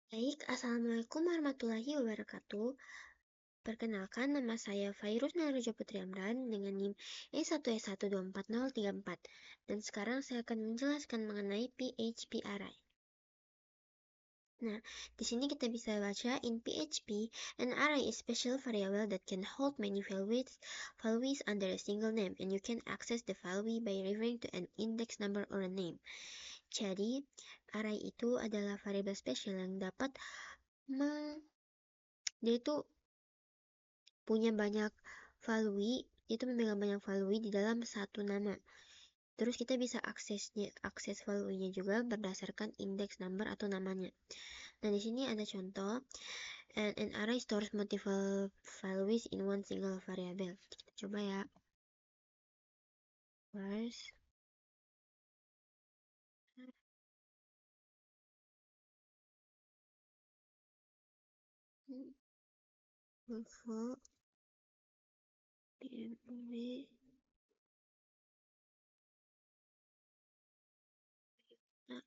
Baik, Assalamualaikum warahmatullahi wabarakatuh. Perkenalkan, nama saya Fairuz Naruja Putri Amran dengan NIM E1S1244034. Dan sekarang saya akan menjelaskan mengenai PHP Array. Nah, di sini kita bisa baca, in PHP, an array is special variable that can hold many values under a single name, and you can access the value by referring to an index number or a name. Jadi, array itu adalah variabel spesial yang dapat dia itu punya banyak value, itu memegang banyak value di dalam satu nama. Terus kita bisa akses value-nya juga berdasarkan index number atau namanya. Nah, di sini ada contoh, an array stores multiple values in one single variable. Kita coba ya. First, info, PMB, nah,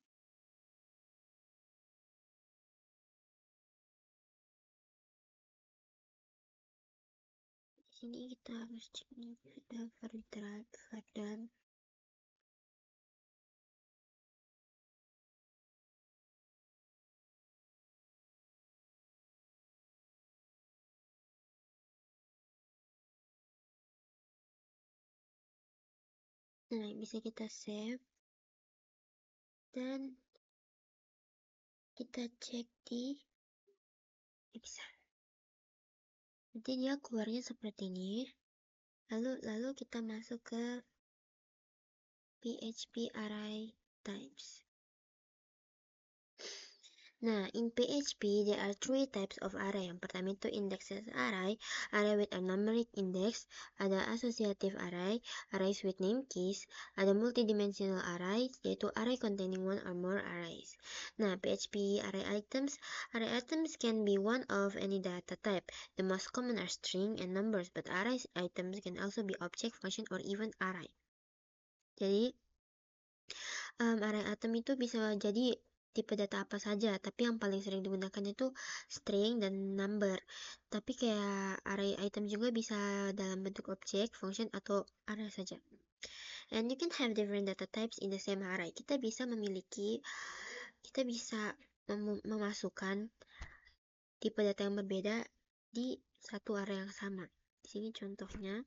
di sini kita harus cek nih, ada Fardan. Nah, bisa kita save dan kita cek di bisa. Nanti dia keluarnya seperti ini. Lalu kita masuk ke PHP array types. Nah, in PHP there are three types of array. Yang pertama itu indexes array, array with a numeric index, ada associative array, arrays with name keys, ada multidimensional array, yaitu array containing one or more arrays. Nah, PHP array items can be one of any data type. The most common are string and numbers, but array items can also be object, function, or even array. Jadi, array item itu bisa jadi tipe data apa saja, tapi yang paling sering digunakan itu string dan number. Tapi kayak array item juga bisa dalam bentuk objek, function, atau array saja. And you can have different data types in the same array. Kita bisa memasukkan tipe data yang berbeda di satu array yang sama. Di sini contohnya.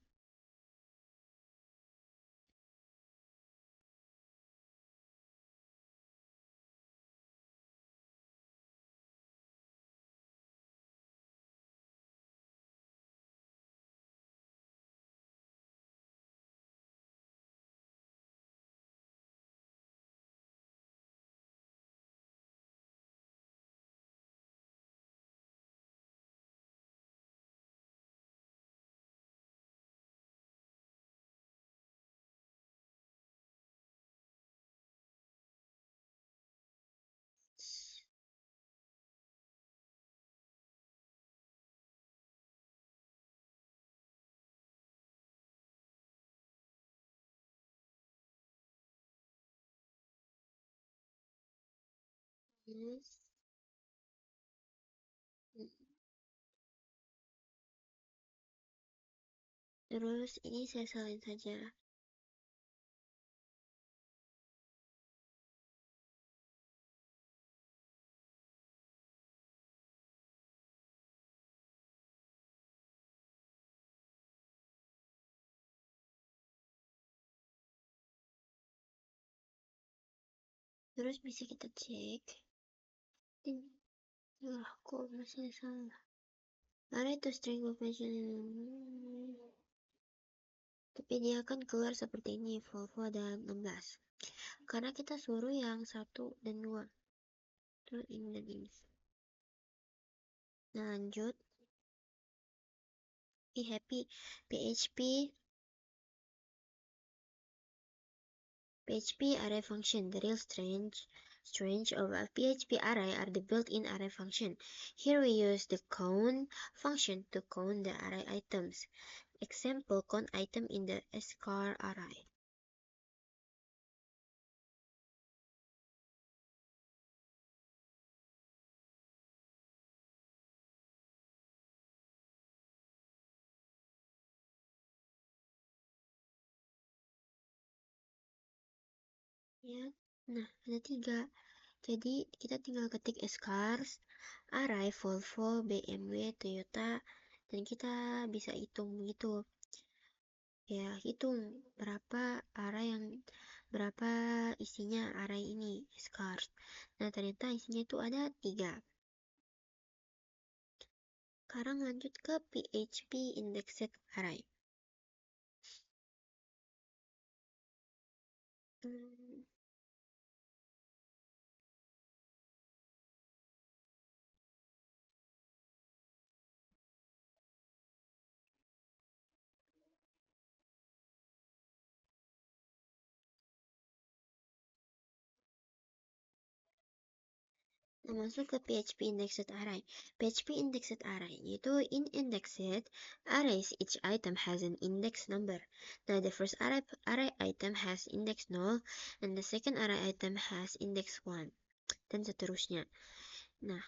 Yes. Terus ini saya salin saja. Terus bisa kita cek. Kok masih salah. Array to string convention. Tapi dia akan keluar seperti ini, Volvo ada 16. Karena kita suruh yang 1 dan 2. Terus ini dan ini. Nah, lanjut. PHP array function. The real strange of a PHP array are the built-in array function. Here we use the count function to count the array items. Example, count item in the scar array. ya. Nah, ada 3. Jadi, kita tinggal ketik scars, array, Volvo, BMW, Toyota, dan kita bisa hitung gitu. Ya, hitung berapa isinya array ini, scars. Nah, ternyata isinya itu ada 3. Sekarang lanjut ke PHP Indexed Array. Hmm, Nah, masuk ke PHP Indexed Array. PHP Indexed Array yaitu in indexed arrays, each item has an index number. Nah, the first array item has index 0, and the second array item has index 1, dan seterusnya. Nah,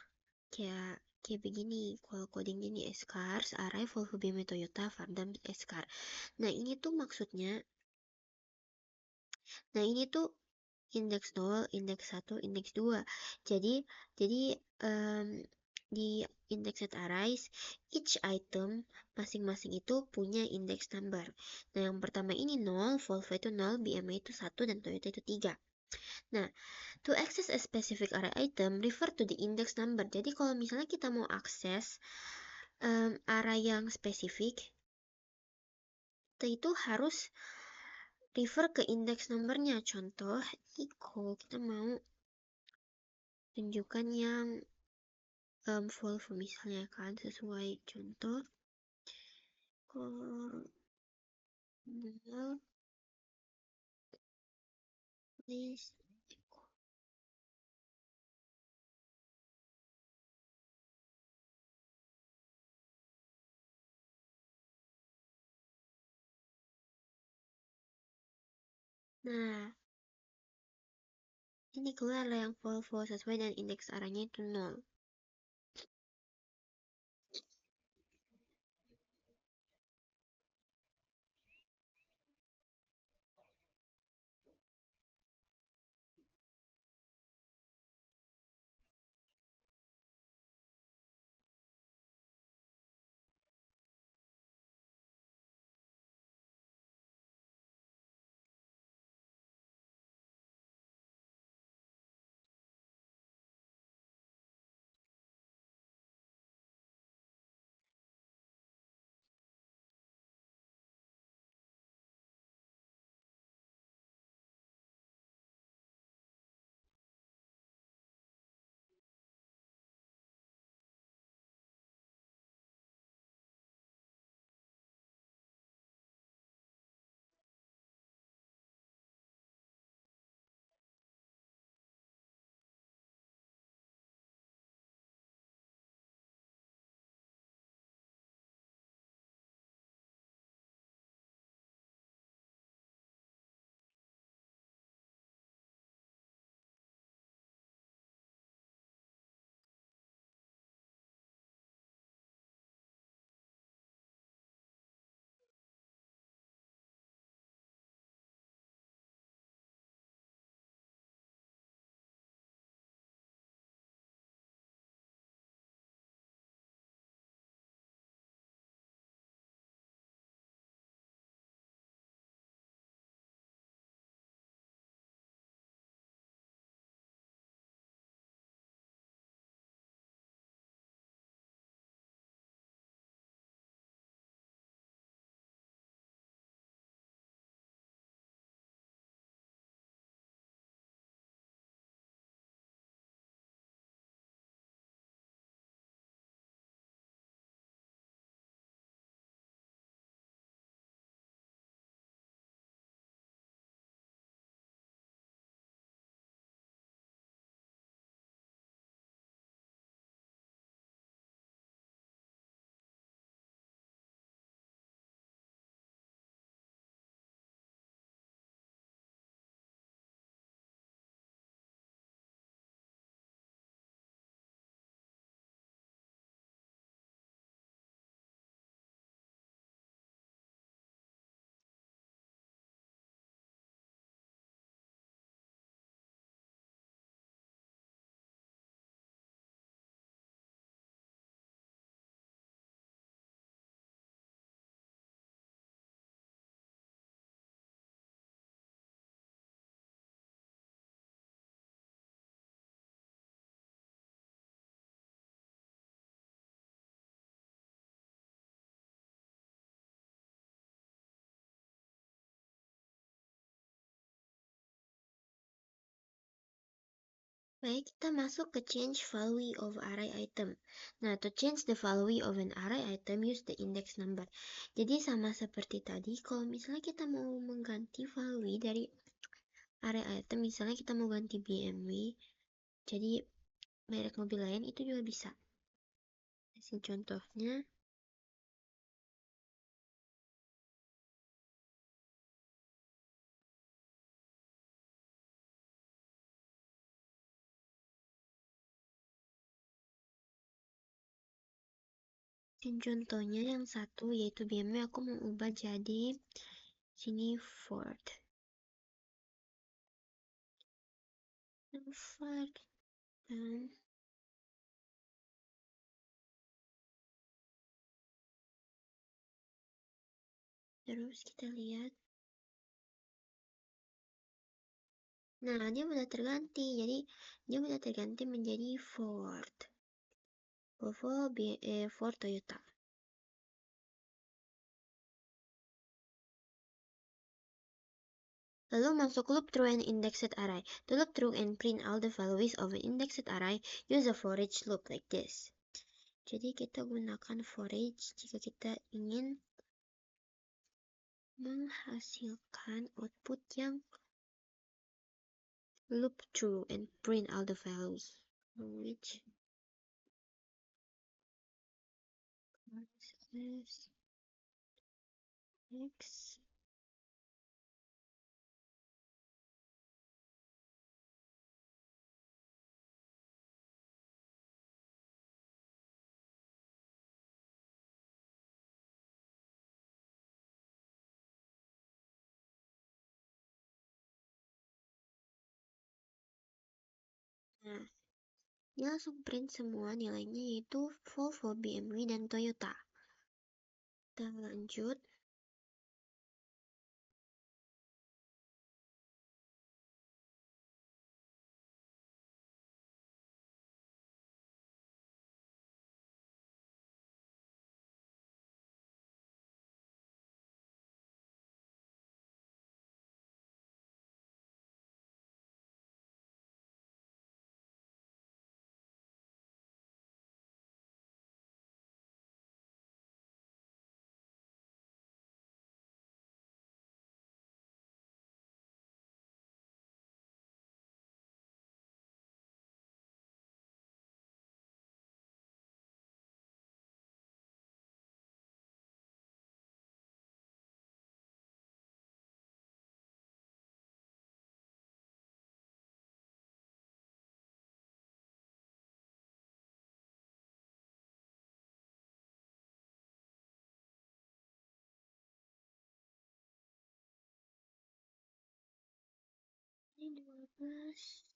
kayak begini, kalau coding ini scars, array, Volvo, BMW, Toyota, Fardam, scar. Nah, ini tuh indeks 0, indeks 1, indeks 2. Jadi di indexed arrays, each item masing-masing itu punya index number. Nah, yang pertama ini 0, Volvo itu 0, BMW itu 1, dan Toyota itu 3. Nah, to access a specific array item, refer to the index number. Jadi, kalau misalnya kita mau akses array yang spesifik, kita itu harus refer ke index numbernya. Contoh, kalau kita mau tunjukkan yang Volvo misalnya kan, sesuai contoh nol list. Nah, ini keluar yang Volvo sesuai dan indeks arahnya itu 0. Baik, kita masuk ke change value of array item. Nah, to change the value of an array item, use the index number. Jadi sama seperti tadi, kalau misalnya kita mau mengganti value dari array item, misalnya kita mau ganti BMW, jadi merek mobil lain itu juga bisa. Kasih contohnya. Dan contohnya yang satu yaitu BMW, aku mau ubah jadi sini Ford. Ford dan terus kita lihat. Nah, dia udah terganti. Jadi dia udah terganti menjadi Ford. Volvo, Ford, Toyota. Lalu masuk loop through an indexed array. To loop through and print all the values of an indexed array, use a for each loop like this. Jadi kita gunakan for each jika kita ingin menghasilkan output yang loop through and print all the values, which is x. Nah, dia langsung print semua nilainya yaitu Volvo, BMW, dan Toyota. Kita lanjut. Ini 12.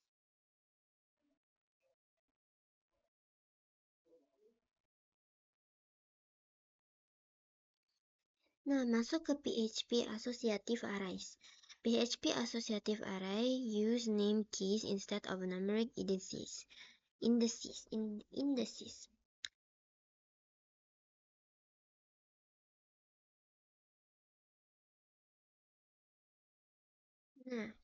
Nah, masuk ke PHP Associative Arrays. PHP Associative Array use name keys instead of numeric indices. Indices. Nah,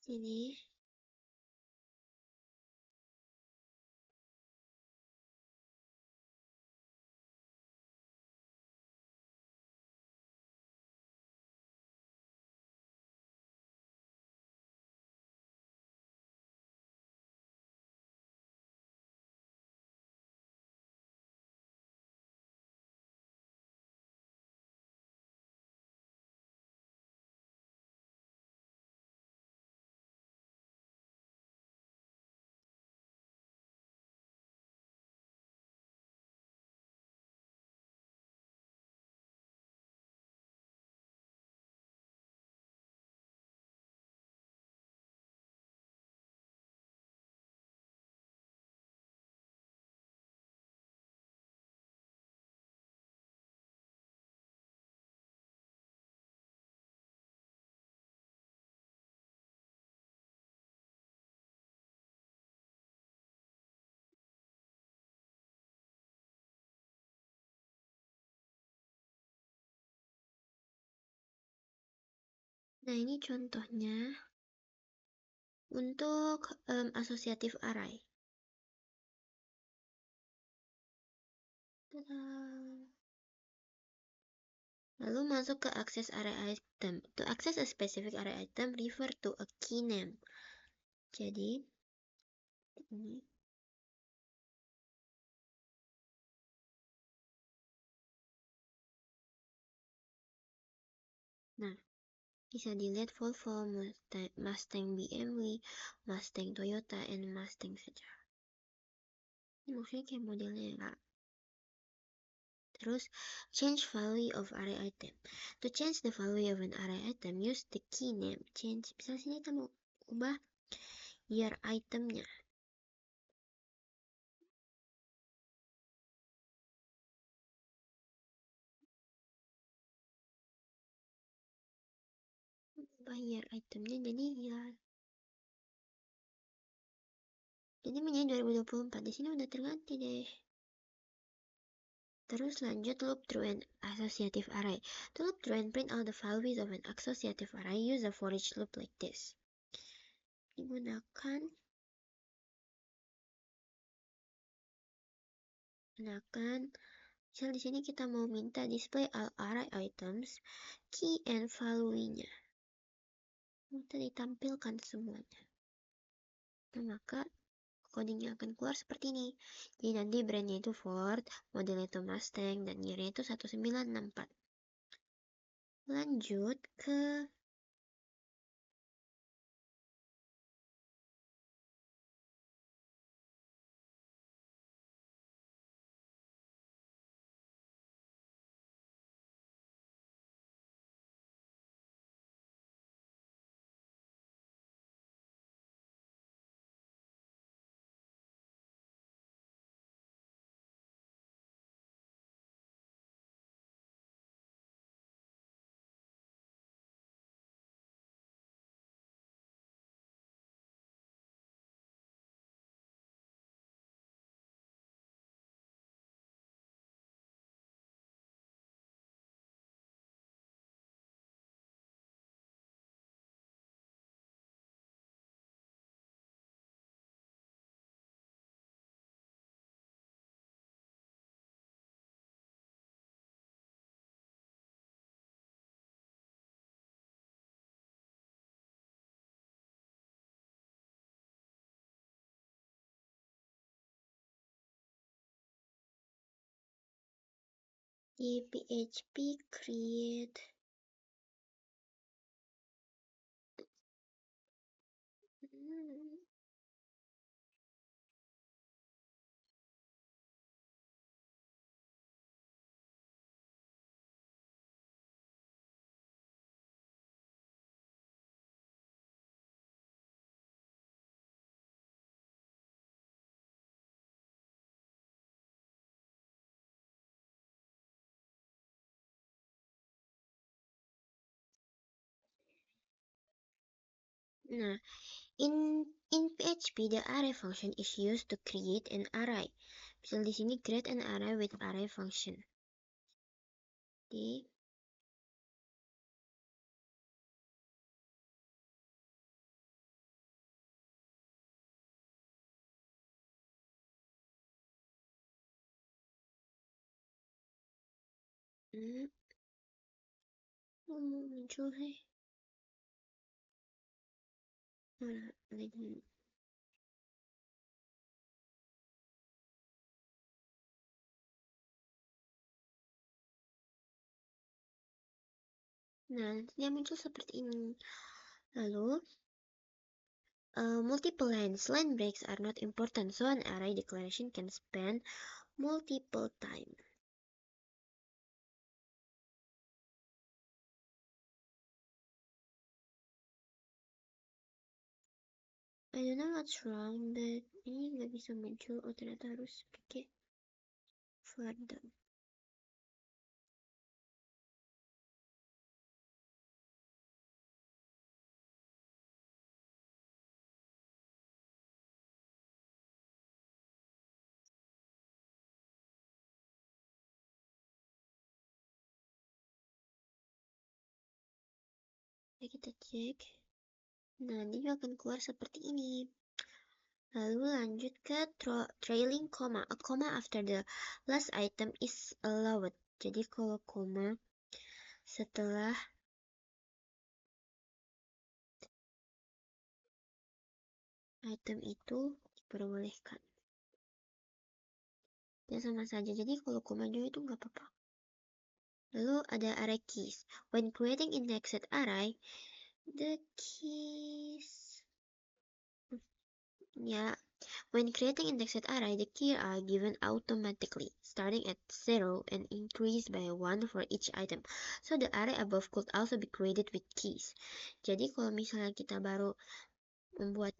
sini. Nah, ini contohnya untuk associative array. Tada. Lalu masuk ke access array item. To access a specific array item, refer to a key name. Jadi, ini. Nah, bisa dilihat Volvo, Mustang BMW, Mustang Toyota, and Mustang saja. Ini maksudnya kayak modelnya ya. Terus, change value of array item. To change the value of an array item, use the key name change. Misalnya sini kita mau ubah year itemnya. Ubah year itemnya jadi year. Jadi menjadi 2024. Di sini udah terganti deh. Terus lanjut loop through an associative array. To loop through and print all the values of an associative array, use a for each loop like this. Gunakan misal di sini kita mau minta display all array items, key and value-nya. Minta ditampilkan semuanya. Nah, maka codingnya akan keluar seperti ini. Jadi nanti brandnya itu Ford, modelnya itu Mustang, dan year-nya itu 1964. Lanjut ke di PHP create Nah, in PHP the array function is used to create an array. Misal di sini create an array with array function. Di muncul sih. Nah, dia muncul seperti ini. Lalu, multiple lines. Line breaks are not important, so an array declaration can span multiple times. I don't know what's wrong, but ini nggak bisa muncul. Oh, ternyata harus pakai further. Ya, kita cek. Nah, dia akan keluar seperti ini. Lalu lanjut ke trailing comma. A comma after the last item is allowed. Jadi kalau koma setelah item itu diperbolehkan. Ya sama saja. Jadi kalau koma juga itu nggak apa-apa. Lalu ada array keys. When creating indexed array, the keys. Ya, when creating indexed array, the keys are given automatically, starting at 0 and increased by 1 for each item. So the array above could also be created with keys. Jadi kalau misalnya kita baru membuat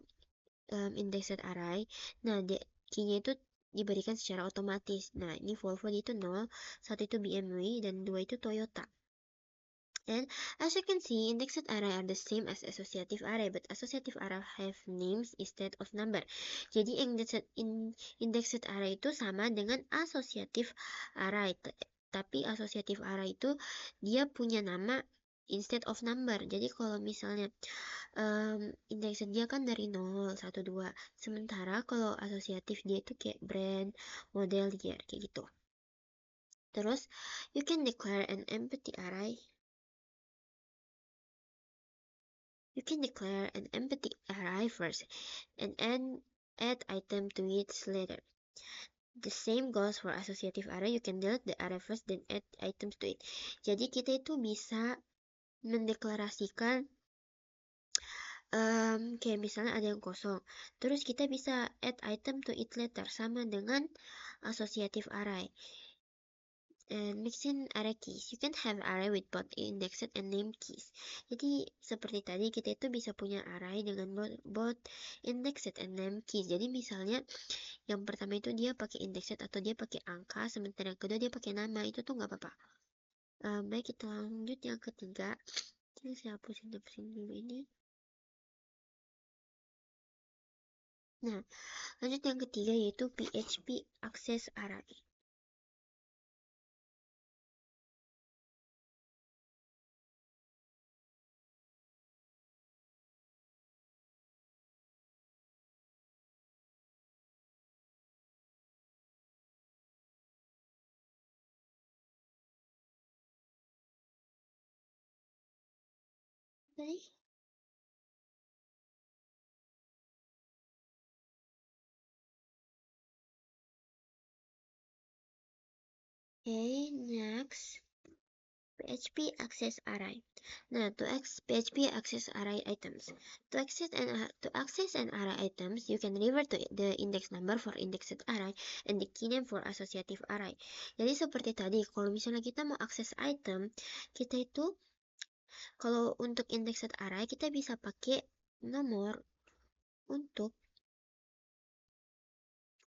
indexed array, nah key-nya itu diberikan secara otomatis. Nah, ini Volvo itu 0, 1 itu BMW, dan 2 itu Toyota. And as you can see, indexed array are the same as associative array, but associative array have names instead of number. Jadi indexed array itu sama dengan associative array, tapi associative array itu dia punya nama instead of number. Jadi kalau misalnya indexed dia kan dari 0, 1, 2. Sementara kalau asosiatif dia itu kayak brand, model, year, kayak gitu. Terus, you can declare an empty array. You can declare an empty array first and add item to it later. The same goes for associative array. You can delete the array first then add items to it. Jadi kita itu bisa mendeklarasikan kayak misalnya ada yang kosong. Terus kita bisa add item to it later sama dengan associative array. And mixing array keys. You can have array with both indexed and named keys. Jadi seperti tadi kita itu bisa punya array dengan both indexed and named keys. Jadi misalnya yang pertama itu dia pakai indexed atau dia pakai angka, sementara yang kedua dia pakai nama, itu tuh nggak apa-apa. Baik, kita lanjut yang ketiga. Jadi saya hapusin dulu ini. Nah, lanjut yang ketiga yaitu PHP Access Array. Baik. Okay, next. PHP Access Array. Now, PHP Access Array items. To access an array items, you can revert to the index number for indexed array and the key name for associative array. Jadi seperti tadi, kalau misalnya kita mau akses item, kita itu kalau untuk indexed array kita bisa pakai nomor untuk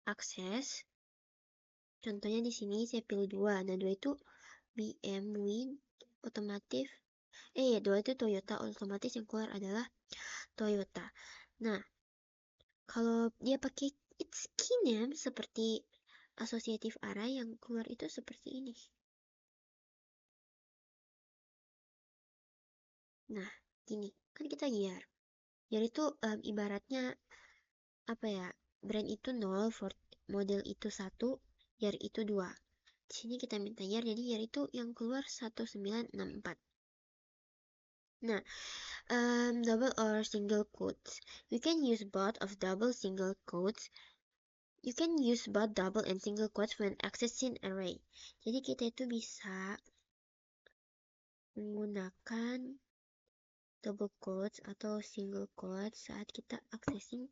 akses. Contohnya di sini saya pilih 2. Nah, 2 itu BMW otomatis. 2 itu Toyota, otomatis yang keluar adalah Toyota. Nah, kalau dia pakai its key name seperti associative array, yang keluar itu seperti ini. Nah, gini, kan kita year. Year itu ibaratnya apa ya? Brand itu 0, model itu 1, year itu 2. Di sini kita minta year, jadi year itu yang keluar 1964. Nah, double or single quotes. We can use both of double single quotes. You can use both double and single quotes when accessing array. Jadi kita itu bisa menggunakan double quotes atau single quotes saat kita accessing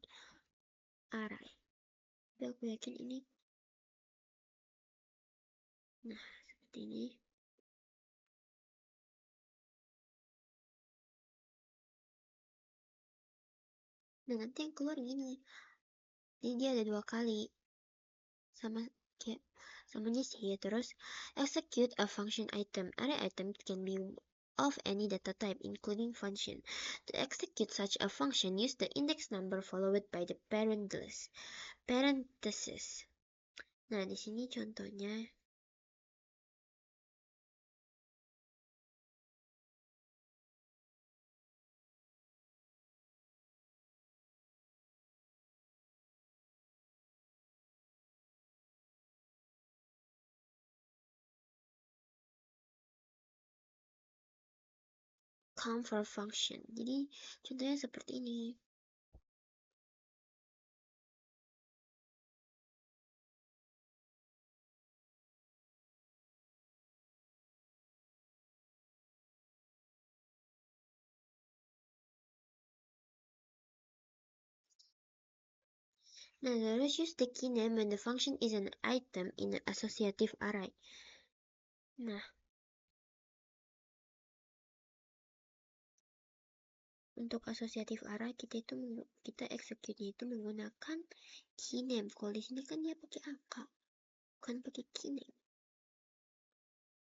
array. Tapi aku yakin ini. Nah, seperti ini. Nah, nanti yang keluar gini. Jadi dia ada 2 kali. Sama kayak samanya sih. Terus execute a function item. Array item can be of any data type including function. To execute such a function, use the index number followed by the parenthesis. Nah, di sini contohnya. count for function. Jadi contohnya seperti ini. Now let's use the key name when the function is an item in an associative array. Nah, untuk associative array kita execute-nya itu menggunakan key name. Kalau di sini kan dia pakai angka, bukan pakai key name.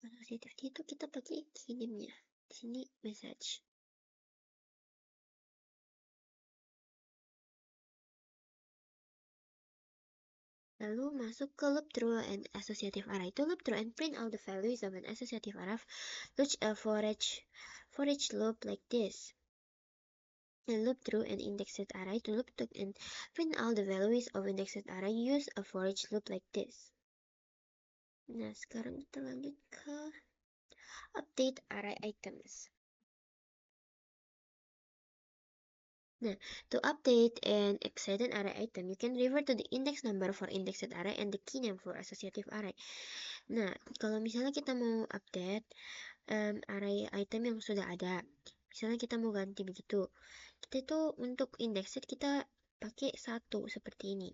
Associative itu kita pakai key name-nya. Di sini message. Lalu masuk ke loop through an associative array. To loop through and print all the values of an associative array, launch a for each loop like this. And loop through an indexed array. To loop through and print all the values of indexed array, use a for each loop like this. Nah, sekarang kita lanjut ke update array items. Now, to update an excited array item, you can refer to the index number for indexed array and the key name for associative array. Nah, kalau misalnya kita mau update array item yang sudah ada, misalnya kita mau ganti begitu, kita itu untuk indexed kita pakai 1 seperti ini.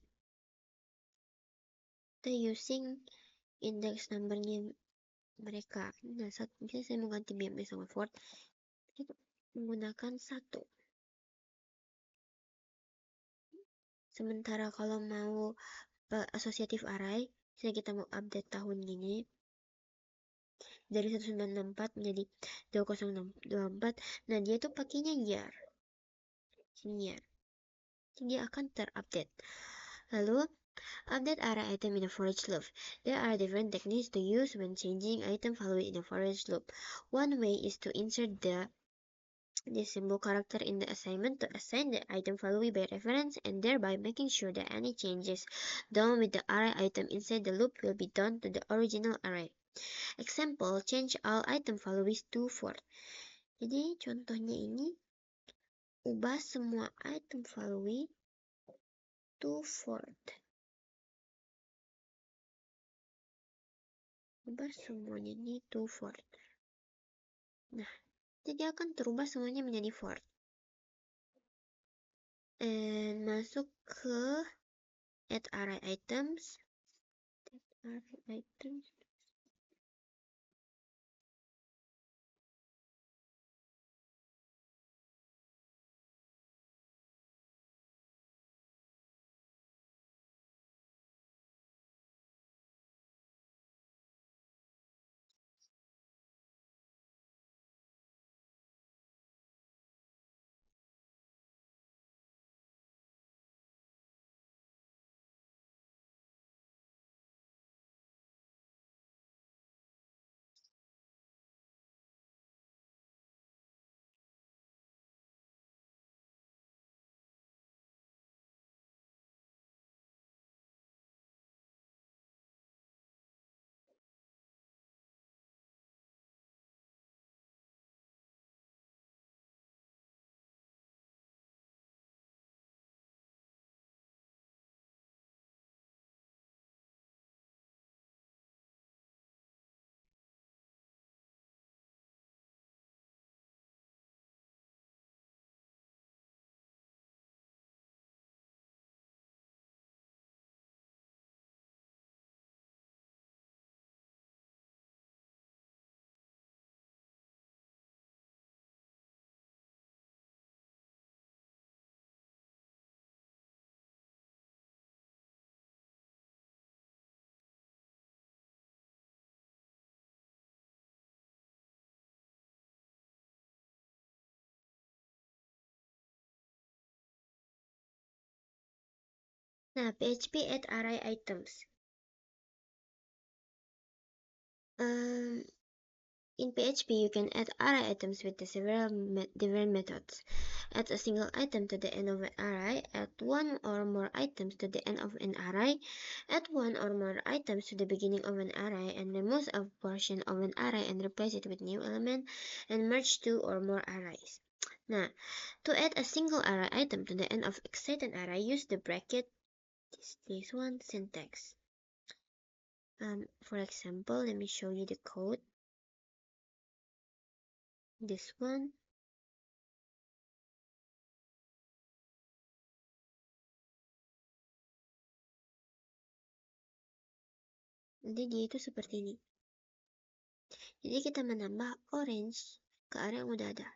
Kita using index numbernya mereka. Nah, misalnya saya mau ganti BM sama Ford, kita menggunakan 1. Sementara kalau mau associative array, misalnya kita mau update tahun gini, dari 1964 menjadi 2024, nah dia tuh pakainya year. Year. Dia akan terupdate. Lalu, update array item in a for each loop. There are different techniques to use when changing item value in a for each loop. One way is to insert the symbol character in the assignment to assign the item value by reference and thereby making sure that any changes done with the array item inside the loop will be done to the original array. Example, change all item values to 4. Jadi contohnya ini, ubah semua item value to 4. Ubah semuanya ini to 4. Nah, jadi akan terubah semuanya menjadi 4. And masuk ke add array items. Array items. Nah, PHP add array items. In PHP, you can add array items with several different methods. Add a single item to the end of an array. Add one or more items to the end of an array. Add one or more items to the beginning of an array and remove a portion of an array and replace it with new element, and merge two or more arrays. Nah, to add a single array item to the end of excited array, use the bracket, this one, syntax. For example, let me show you the code. This one. Nanti dia itu seperti ini. Jadi kita menambah orange ke area yang udah ada.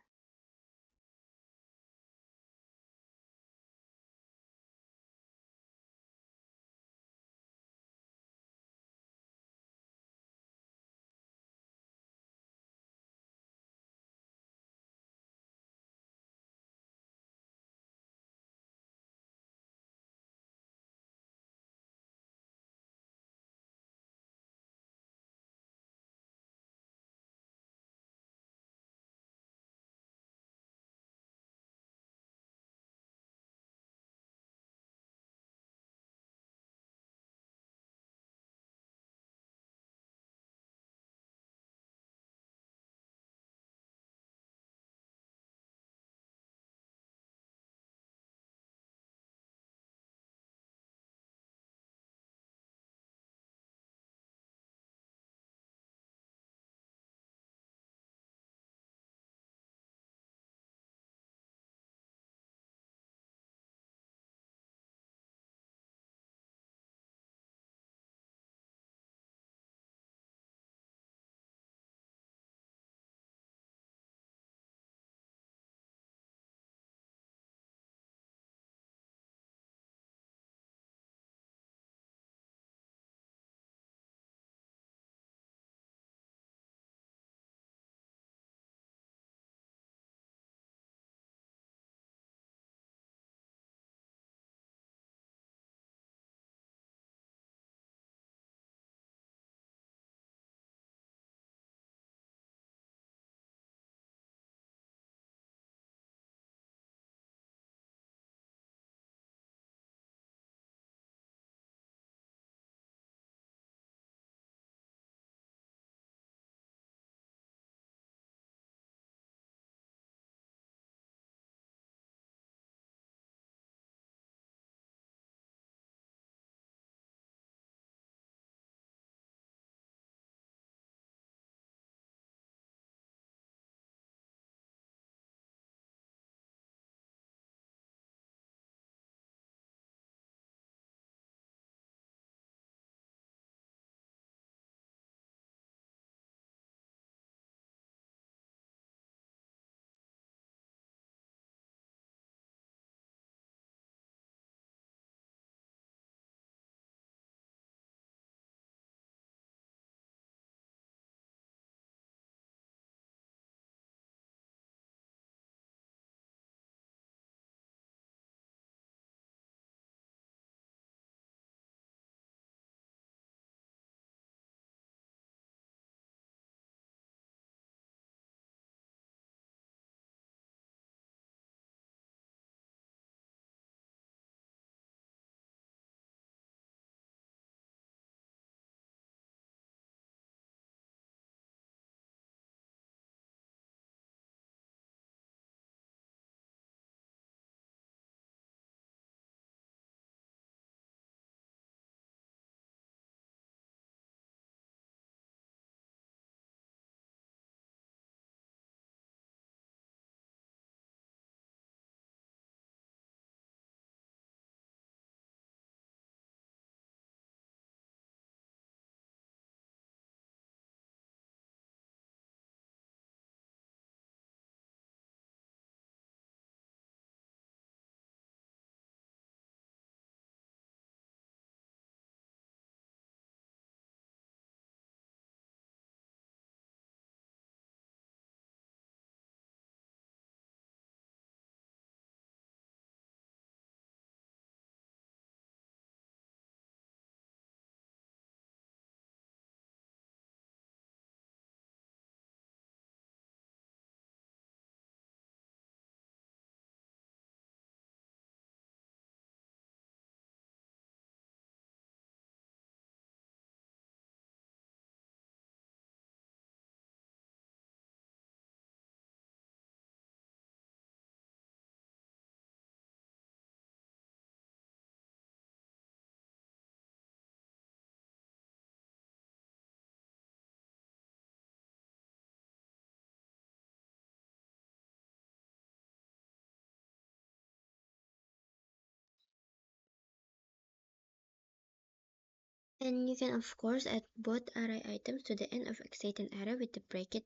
And you can of course add both array items to the end of existing array with the bracket,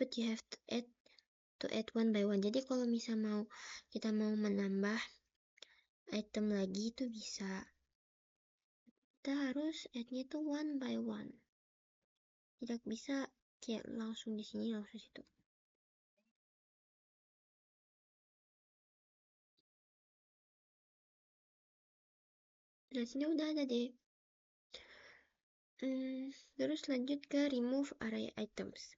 but you have to add one by one. Jadi kalau misal kita mau menambah item lagi itu bisa. Kita harus add-nya itu one by one. Tidak bisa kayak langsung di sini langsung situ. Nah, sini udah ada deh. Terus lanjut ke remove array items.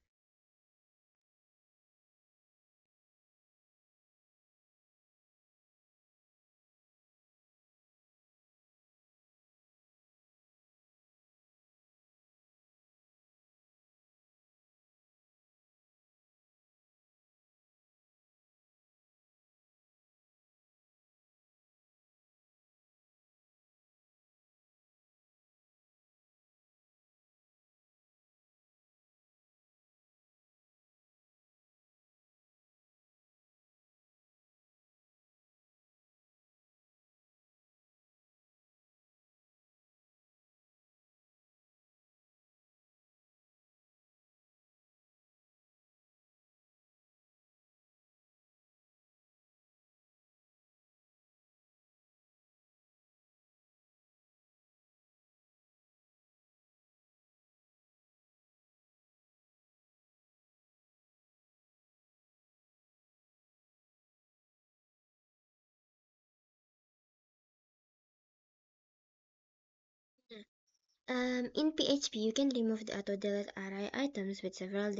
In PHP, you can remove the auto delete array items with several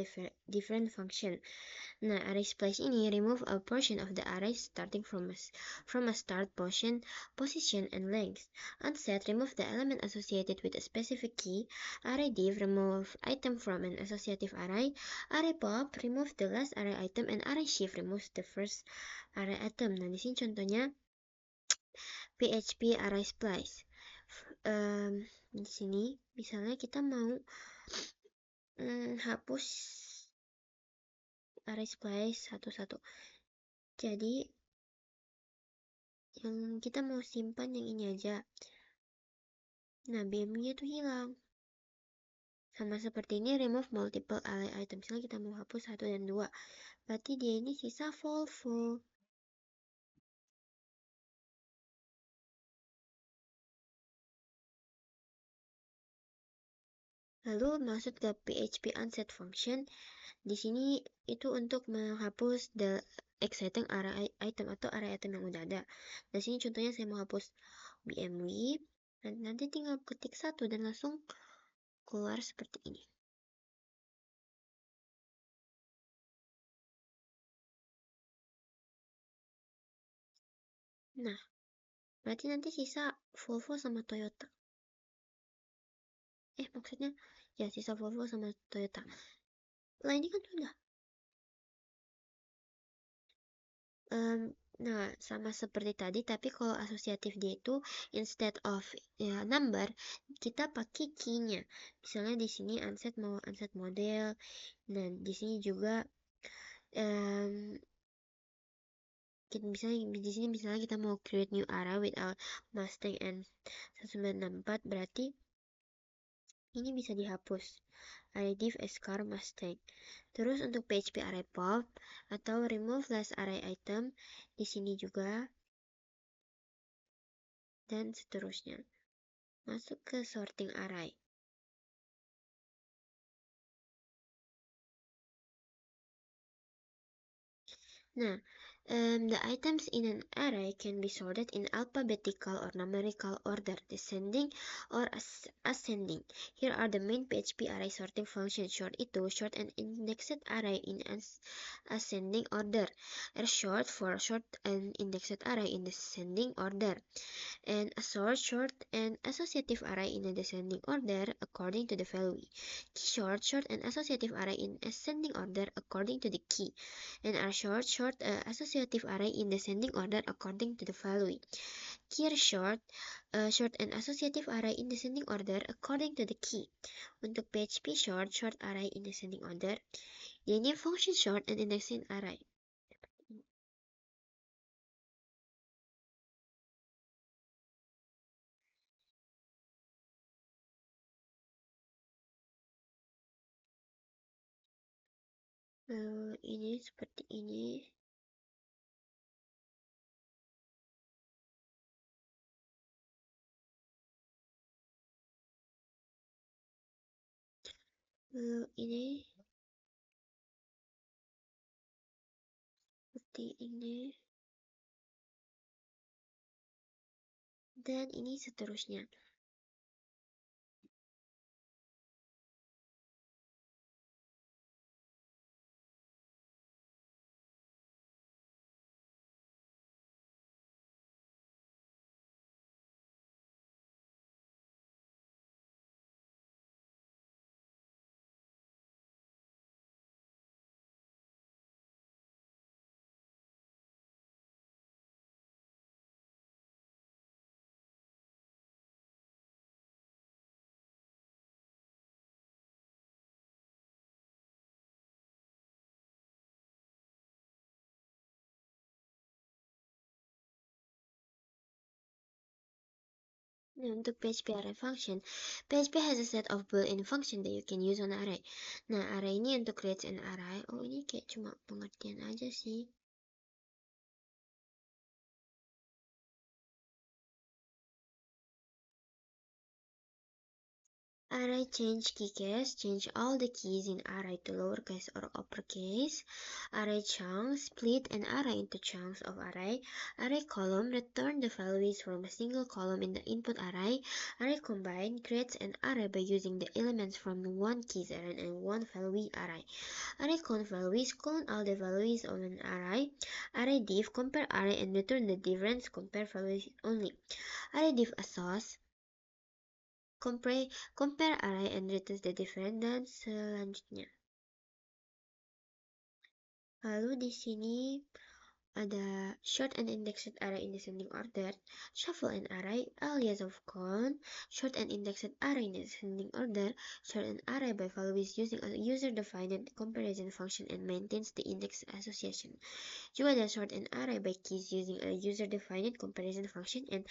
different functions. Nah, array splice ini remove a portion of the array starting from a start position and length. Unset, remove the element associated with a specific key. Array div, remove item from an associative array. Array pop, remove the last array item, and array shift, remove the first array item. Nah, di sini contohnya PHP array splice. Di sini misalnya kita mau hapus array splice satu-satu. Jadi yang kita mau simpan yang ini aja. Nah, BM-nya itu hilang. Sama seperti ini remove multiple array item. Misalnya kita mau hapus 1 dan 2. Berarti dia ini sisa Volvo. Lalu masuk ke PHP unset function. Di sini itu untuk menghapus the existing array item atau array item yang udah ada. Di sini contohnya saya mau hapus BMW, dan nanti tinggal ketik 1 dan langsung keluar seperti ini. Nah, berarti nanti sisa Volvo sama Toyota. Maksudnya ya sisa Volvo sama Toyota. Lah ini kan sudah. Nah, sama seperti tadi, tapi kalau asosiatif dia itu instead of number, kita pakai key-nya. Misalnya di sini unset mau unset model. Nah, di sini juga di sini misalnya kita mau create new array without Mustang and 1964, berarti ini bisa dihapus. Array div as car Mustang. Terus untuk PHP array pop atau remove last array item, di sini juga dan seterusnya. Masuk ke sorting array. Nah, the items in an array can be sorted in alphabetical or numerical order, descending or ascending. Here are the main PHP array sorting functions. Sort itu sort an indexed array in ascending order. Short for sort an indexed array in descending order. And sort an associative array in a descending order according to the value. Key sort an associative array in ascending order according to the key. And short associative array in descending order according to the value. Key short an associative array in descending order according to the key. Untuk PHP short array in descending order. Ini function short and indexing array. Lalu ini seperti ini. Lalu ini seperti ini. Dan ini seterusnya. Nah, untuk PHP array function, PHP has a set of built-in function that you can use on array. Nah, array ini untuk create an array. Oh, ini kayak cuma pengertian aja sih. Array change keycase, change all the keys in array to lowercase or uppercase. Array chunks, split an array into chunks of array. Array column, return the values from a single column in the input array. Array combine, creates an array by using the elements from one keys array and one value array. Array count values, count all the values of an array. Array diff, compare array and return the difference, compare values only. Array diff assoc, compare array and returns the difference, dan selanjutnya. Lalu di sini ada sort and indexed array in descending order, shuffle an array, alias of count, sort and indexed array in descending order, sort an array by values using a user-defined comparison function and maintains the index association. Juga ada sort an array by keys using a user-defined comparison function, and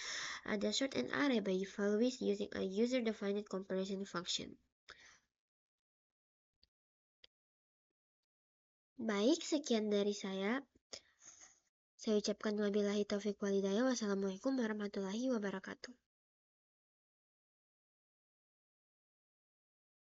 ada sort an array by values using a user-defined comparison function. Baik, sekian dari saya. Saya ucapkan wabillahi taufiq walhidayah. Wassalamualaikum warahmatullahi wabarakatuh.